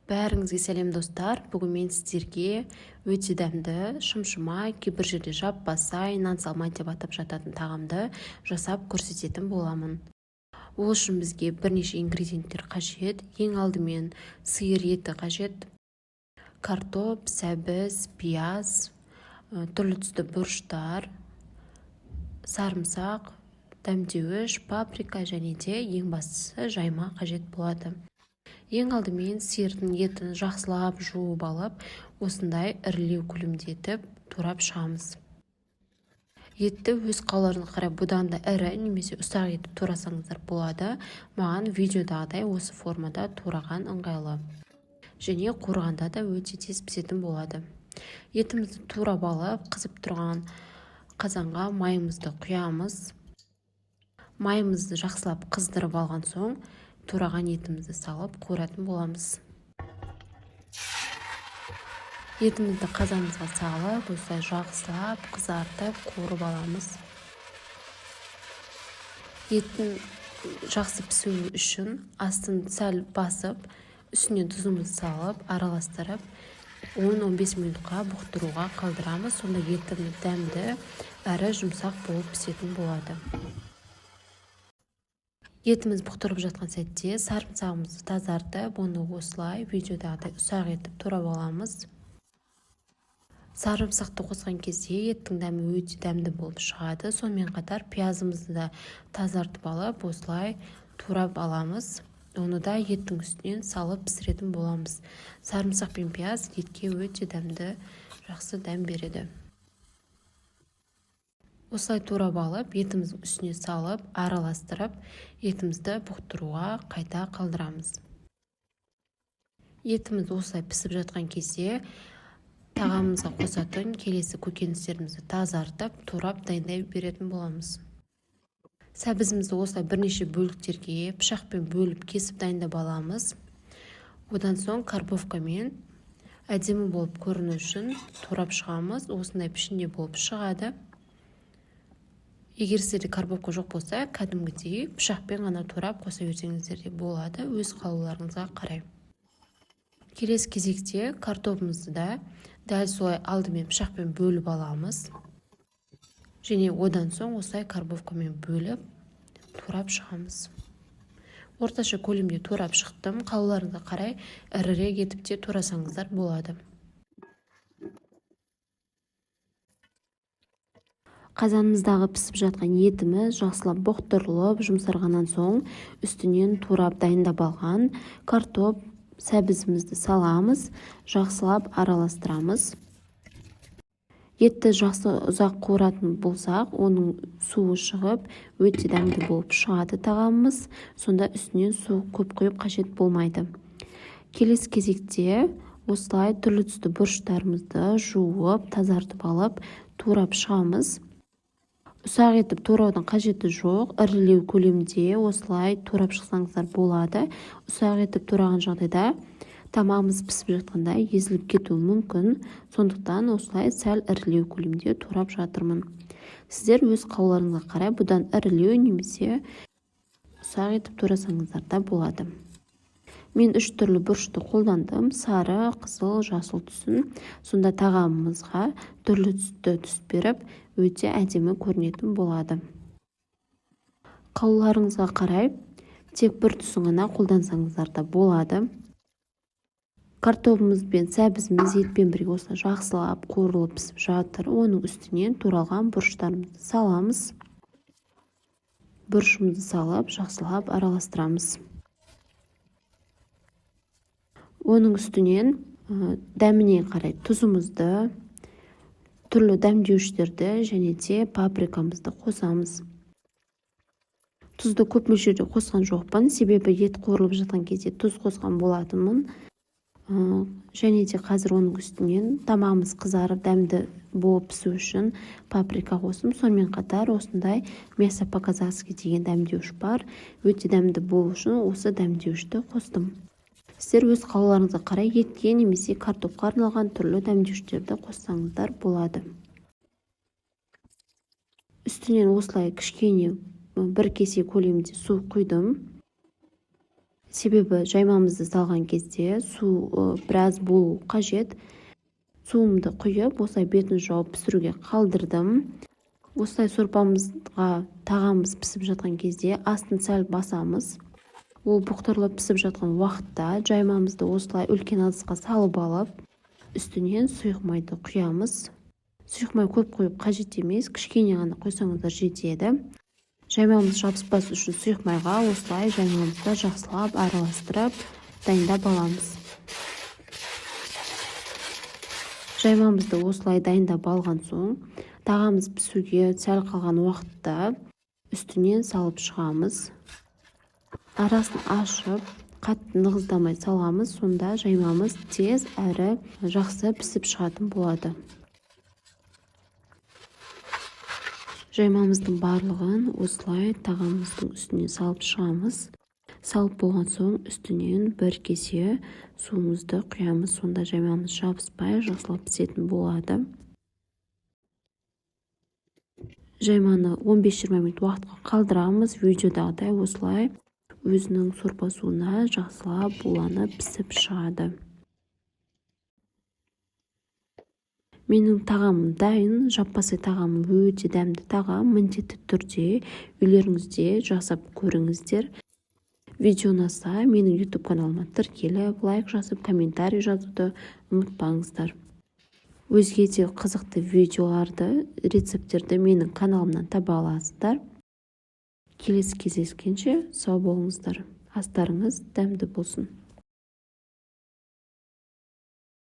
Бәріңізге сәлем достар. Бүгін мен сіздерге өте дәмді, шымшыма, кейбір жерде жаппасай, нан салмай деп атап жататын тағамды жасап көрсететін боламын. Ол үшін бізге бірнеше ингредиенттер қажет. Ең алдымен сиыр еті қажет. Картоп, сәбіз, пияз, түрлі түсті бұрыштар, сарымсақ, дәмдеуіш, паприка және де ең бастысы жайма қажет болады. Ең алдымен сиырдың етін жақсылап жуып алып, осындай ірілеу көлемде етіп турап шығамыз. Етті өз қалауларыңызға қарай бұдан да ірі немесе ұсақ етіп турасаңыздар болады. Маған видеодағыдай осы формада тураған ыңғайлы. Және қорғанда да өте тез пісетін болады. Етімізді турап алып, қызып тұрған қазанға майымызды құямыз. Майымызды жақсылап қыздырып алған соң, тураған етімізді салып қуыратын боламыз. Етімізді қазанымызға салып, осылай жақсылап қызартып қуырып аламыз. Еттің жақсы пісуі үшін астын сәл басып, үстіне тұзымызды салып, араластырып, 10-15 минутқа бұқтыруға қалдырамыз. Сонда етіміз дәмді әрі жұмсақ болып пісетін болады. Етіміз бұқтырып жатқан сәтте сарымсағымызды тазартып, оны осылай видеодағыдай ұсақ етіп турап аламыз. Сарымсақты қосқан кезде еттің дәмі өте дәмді болып шығады. Сонымен қатар пиязымызды да тазартып алып, осылай турап аламыз. Оны да еттің үстінен салып пісіретін боламыз. Сарымсақ пен пияз етке өте дәмді, жақсы дәм береді. Осылай турап алып, етіміздің үстіне салып, араластырып, етімізді бұқтыруға қайта қалдырамыз. Етіміз осылай пісіп жатқан кезде тағамымызға қосатын келесі көкөністерімізді тазартып, турап дайындай беретін боламыз. Сәбізімізді осылай бірнеше бөліктерге пышақпен бөліп кесіп дайындап аламыз. Одан соң карбовкамен әдемі болып көріну үшін турап шығамыз. Осындай пішінде болып шығады. Егер сіздерде карбовка жоқ болса, кәдімгідей пышақпен ғана турап қоса берсеңіздер де болады, өз қалауларыңызға қарай. Келесі кезекте картопымызды да дәл солай алдымен пышақпен бөліп аламыз. Және одан соң осылай карбовкамен бөліп турап шығамыз. Орташа көлемде турап шықтым. Қалауларыңызға қарай ірірек етіп те турасаңыздар болады. Қазанымыздағы пісіп жатқан етіміз жақсылап бұқтырылып, жұмсарғаннан соң үстінен турап дайындап алған картоп, сәбізімізді саламыз, жақсылап араластырамыз. Етті жақсы ұзақ қуыратын болсақ, оның суы шығып, өте дәмді болып шығады тағамымыз. Сонда үстінен су көп құйып қажет болмайды. Келесі кезекте осылай түрлі түсті бұрыштарымызды жуып, тазартып алып, турап шығамыз. Ұсақ етіп тураудың қажеті жоқ, ірілеу көлемде осылай турап шықсаңыздар болады. Ұсақ етіп тураған жағдайда тамағымыз пісіп жатқанда езіліп кетуі мүмкін. Сондықтан осылай сәл ірілеу көлемде турап жатырмын. Сіздер өз қалауларыңызға қарай бұдан ірілеу немесе ұсақ етіп турасаңыздар да болады. Мен 3 түрлі бұрышты қолдандым: сары, қызыл, жасыл түсін. Сонда тағамымызға түрлі түсті түс беріп, өте әдемі көрінетін болады. Қалауларыңызға қарай тек бір түсін ғана қолдансаңыздар да болады. Картопымыз бен сәбізіміз етпен бірге осылай жақсылап қуырылып пісіп жатыр. Оның үстінен туралған бұрыштарымызды саламыз. Бұрышымызды салып, жақсылап араластырамыз. Оның үстінен дәміне қарай тұзымызды, түрлі дәмдеуіштерді және де паприкамызды қосамыз. Тұзды көп мөлшерде қосқан жоқпын, себебі ет қуырылып жатқан кезде тұз қосқан болатынмын. Және де қазір оның үстінен тамағымыз қызарып дәмді болып пісу үшін паприка қостым. Сонымен қатар осындай мясо по-казахски деген дәмдеуіш бар. Өте дәмді болу үшін осы дәмдеуішті қостым. Сіздер өз қалауларыңызға қарай етке немесе картопқа арналған түрлі дәмдеуіштерді қоссаңыздар болады. Үстінен осылай кішкене бір кесе көлемде су құйдым. себебі жаймамызды салған кезде су біраз болу қажет. Суымды құйып, осылай бетін жауып пісіруге қалдырдым. Осылай сорпамызға тағамыз пісіп жатқан кезде астын сәл басамыз. Ол бұқтырылып пісіп жатқан уақытта жаймамызды осылай үлкен ыдысқа салып алып, үстінен сұйық майды құямыз. Сұйық май көп қойып қажет емес, кішкене ғана қойсаңыздар жетеді. Жаймамыз жабыспас үшін сұйық майға осылай жаймамызды жақсылап араластырып дайындап аламыз. Жаймамызды осылай дайындап алған соң, тағамыз пісуге сәл қалған уақытта үстінен салып шығамыз. Арасын ашып, қатты нығыздамай саламыз, сонда жаймамыз тез әрі жақсы пісіп шығатын болады. Жаймамыздың барлығын осылай тағамыздың үстіне салып шығамыз. Салып болған соң үстінен бір кесе суымызды құямыз, сонда жаймамыз жабыспай жақсылап пісетін болады. Жайманы 15-20 минут уақытқа қалдырамыз. Видеодағыдай осылай өзінің сорпа суына жақсылап буланып пісіп шығады. Менің тағамым дайын. Жаппасай тағамым өте дәмді тағам. Міндетті түрде үйлеріңізде жасап көріңіздер. Видео ұнаса, менің YouTube каналыма тіркеліп, лайк жазып, комментарий жазуды ұмытпаңыздар. Өзге де қызықты видеоларды, рецептерді менің каналымнан таба аласыздар. Келесі кездескенше сау болыңыздар. Астарыңыз дәмді болсын.